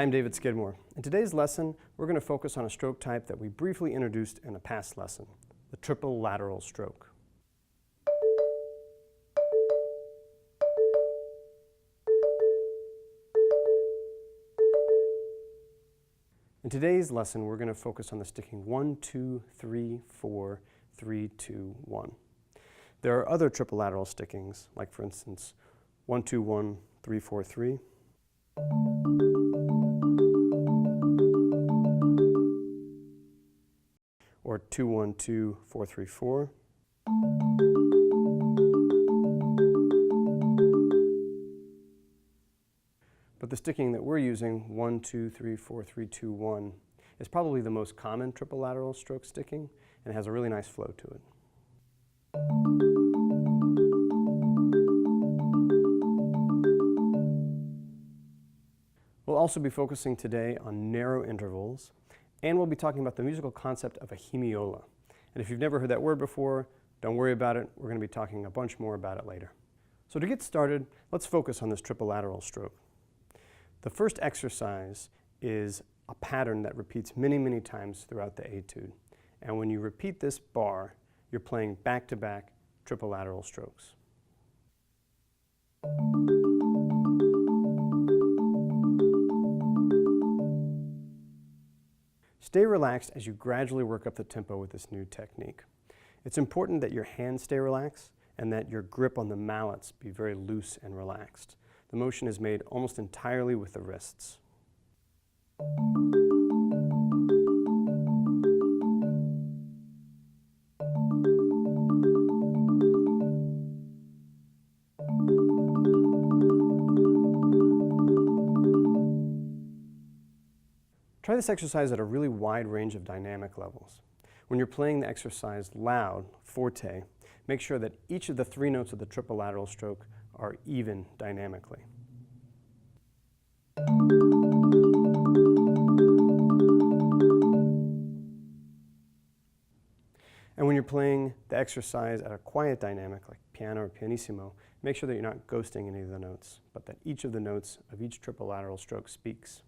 Hi, I'm David Skidmore. In today's lesson, we're going to focus on a stroke type that we briefly introduced in a past lesson, the triple lateral stroke. In today's lesson, we're going to focus on the sticking 1, 2, 3, 4, 3, 2, 1. There are other triple lateral stickings, like for instance, 1, 2, 1, 3, 4, 3. Or 2, 1, 2, 4, 3, 4. But the sticking that we're using, 1, 2, 3, 4, 3, 2, 1, is probably the most common triple lateral stroke sticking and has a really nice flow to it. We'll also be focusing today on narrow intervals, and we'll be talking about the musical concept of a hemiola. And if you've never heard that word before, don't worry about it. We're going to be talking a bunch more about it later. So to get started, let's focus on this triple lateral stroke. The first exercise is a pattern that repeats many, many times throughout the etude. And when you repeat this bar, you're playing back-to-back triple lateral strokes. Stay relaxed as you gradually work up the tempo with this new technique. It's important that your hands stay relaxed and that your grip on the mallets be very loose and relaxed. The motion is made almost entirely with the wrists. Try this exercise at a really wide range of dynamic levels. When you're playing the exercise loud, forte, make sure that each of the 3 notes of the triple lateral stroke are even dynamically. And when you're playing the exercise at a quiet dynamic, like piano or pianissimo, make sure that you're not ghosting any of the notes, but that each of the notes of each triple lateral stroke speaks.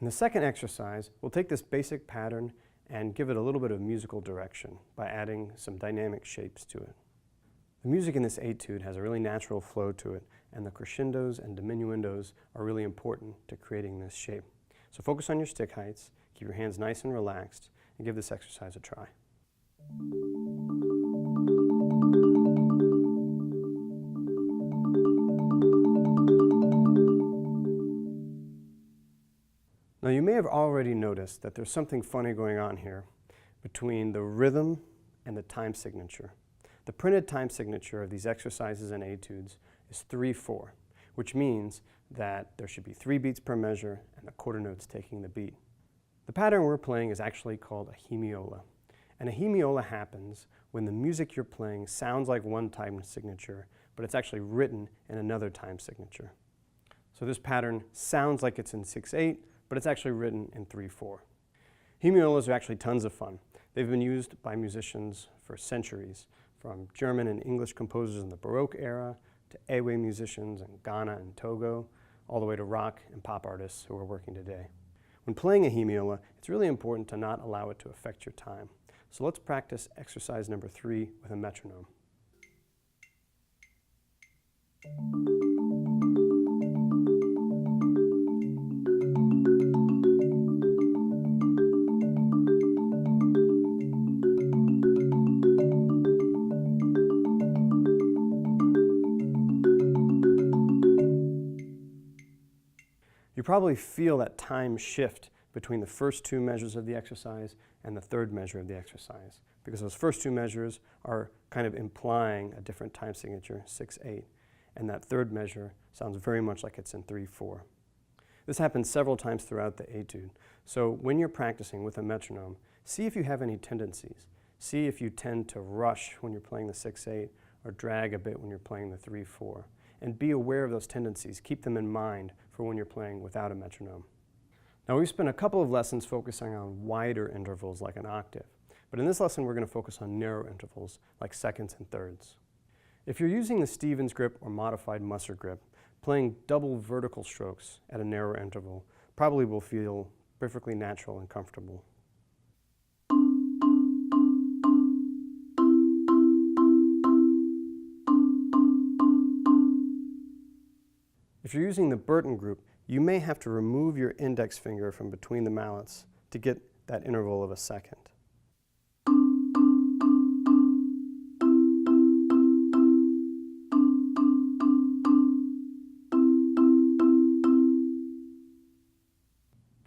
In the second exercise, we'll take this basic pattern and give it a little bit of musical direction by adding some dynamic shapes to it. The music in this etude has a really natural flow to it, and the crescendos and diminuendos are really important to creating this shape. So focus on your stick heights, keep your hands nice and relaxed, and give this exercise a try. Now you may have already noticed that there's something funny going on here between the rhythm and the time signature. The printed time signature of these exercises and etudes is 3/4, which means that there should be 3 beats per measure and the quarter notes taking the beat. The pattern we're playing is actually called a hemiola. And a hemiola happens when the music you're playing sounds like one time signature, but it's actually written in another time signature. So this pattern sounds like it's in 6/8, but it's actually written in 3/4. Hemiolas are actually tons of fun. They've been used by musicians for centuries, from German and English composers in the Baroque era, to Ewe musicians in Ghana and Togo, all the way to rock and pop artists who are working today. When playing a hemiola, it's really important to not allow it to affect your time. So let's practice exercise number 3 with a metronome. You probably feel that time shift between the first 2 measures of the exercise and the third measure of the exercise, because those first 2 measures are kind of implying a different time signature, 6/8, and that third measure sounds very much like it's in 3/4. This happens several times throughout the etude, so when you're practicing with a metronome, see if you have any tendencies. See if you tend to rush when you're playing the 6/8 or drag a bit when you're playing the 3/4. And be aware of those tendencies. Keep them in mind for when you're playing without a metronome. Now we've spent a couple of lessons focusing on wider intervals like an octave, but in this lesson we're going to focus on narrow intervals like seconds and thirds. If you're using the Stevens grip or modified Musser grip, playing double vertical strokes at a narrow interval probably will feel perfectly natural and comfortable. If you're using the Burton group, you may have to remove your index finger from between the mallets to get that interval of a second.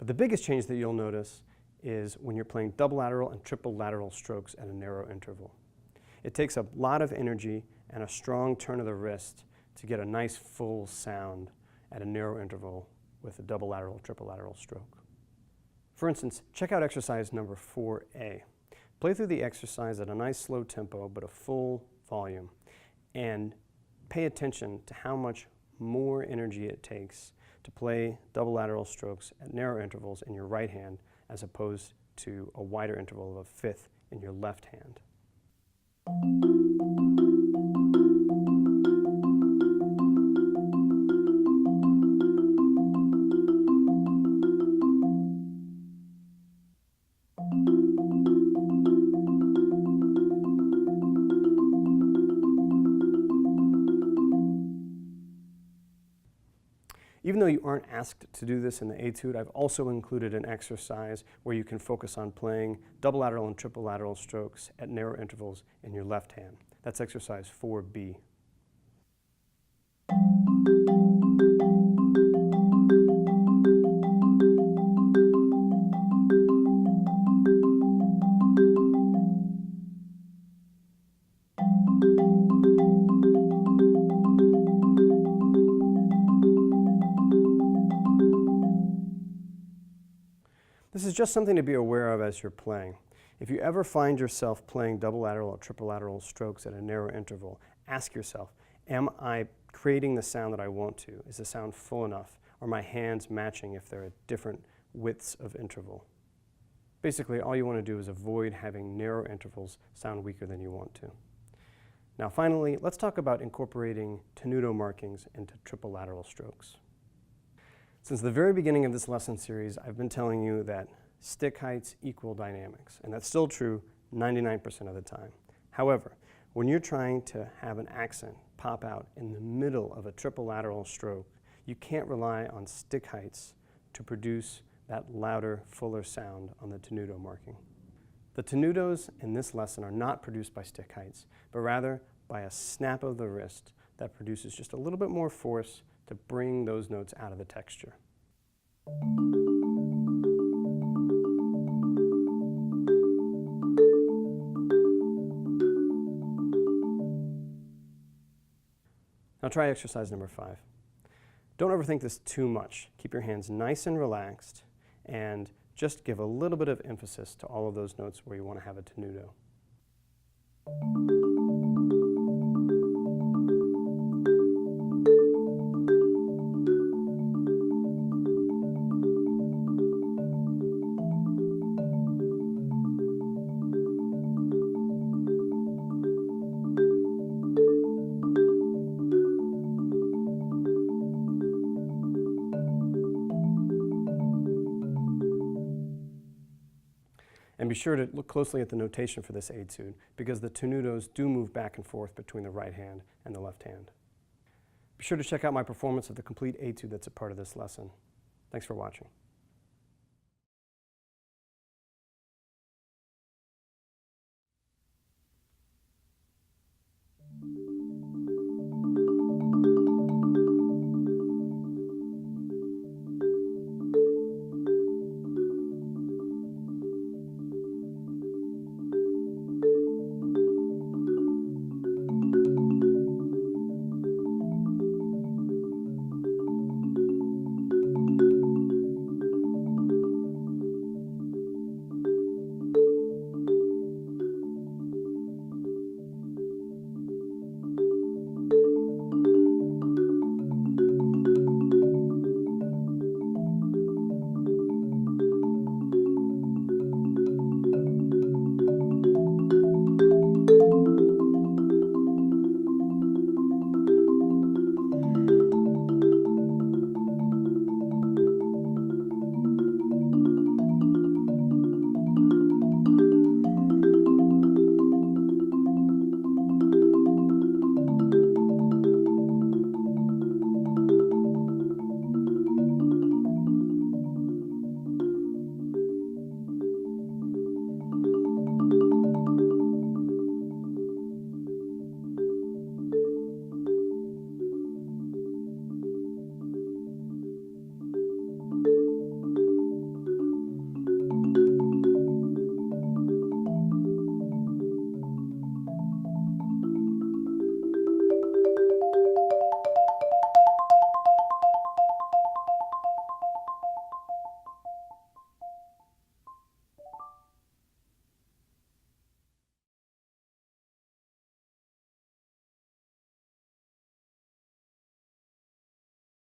But the biggest change that you'll notice is when you're playing double lateral and triple lateral strokes at a narrow interval. It takes a lot of energy and a strong turn of the wrist to get a nice full sound at a narrow interval with a double lateral, triple lateral stroke. For instance, check out exercise number 4A. Play through the exercise at a nice slow tempo but a full volume, and pay attention to how much more energy it takes to play double lateral strokes at narrow intervals in your right hand as opposed to a wider interval of a fifth in your left hand. Even though you aren't asked to do this in the Etude, I've also included an exercise where you can focus on playing double lateral and triple lateral strokes at narrow intervals in your left hand. That's exercise 4B. This is just something to be aware of as you're playing. If you ever find yourself playing double lateral or triple lateral strokes at a narrow interval, ask yourself, am I creating the sound that I want to? Is the sound full enough? Are my hands matching if they're at different widths of interval? Basically, all you want to do is avoid having narrow intervals sound weaker than you want to. Now finally, let's talk about incorporating tenuto markings into triple lateral strokes. Since the very beginning of this lesson series, I've been telling you that stick heights equal dynamics, and that's still true 99% of the time. However, when you're trying to have an accent pop out in the middle of a triple lateral stroke, you can't rely on stick heights to produce that louder, fuller sound on the tenuto marking. The tenutos in this lesson are not produced by stick heights, but rather by a snap of the wrist that produces just a little bit more force to bring those notes out of the texture. Now try exercise number 5. Don't overthink this too much. Keep your hands nice and relaxed and just give a little bit of emphasis to all of those notes where you want to have a tenuto. And be sure to look closely at the notation for this etude, because the tenutos do move back and forth between the right hand and the left hand. Be sure to check out my performance of the complete etude that's a part of this lesson. Thanks for watching.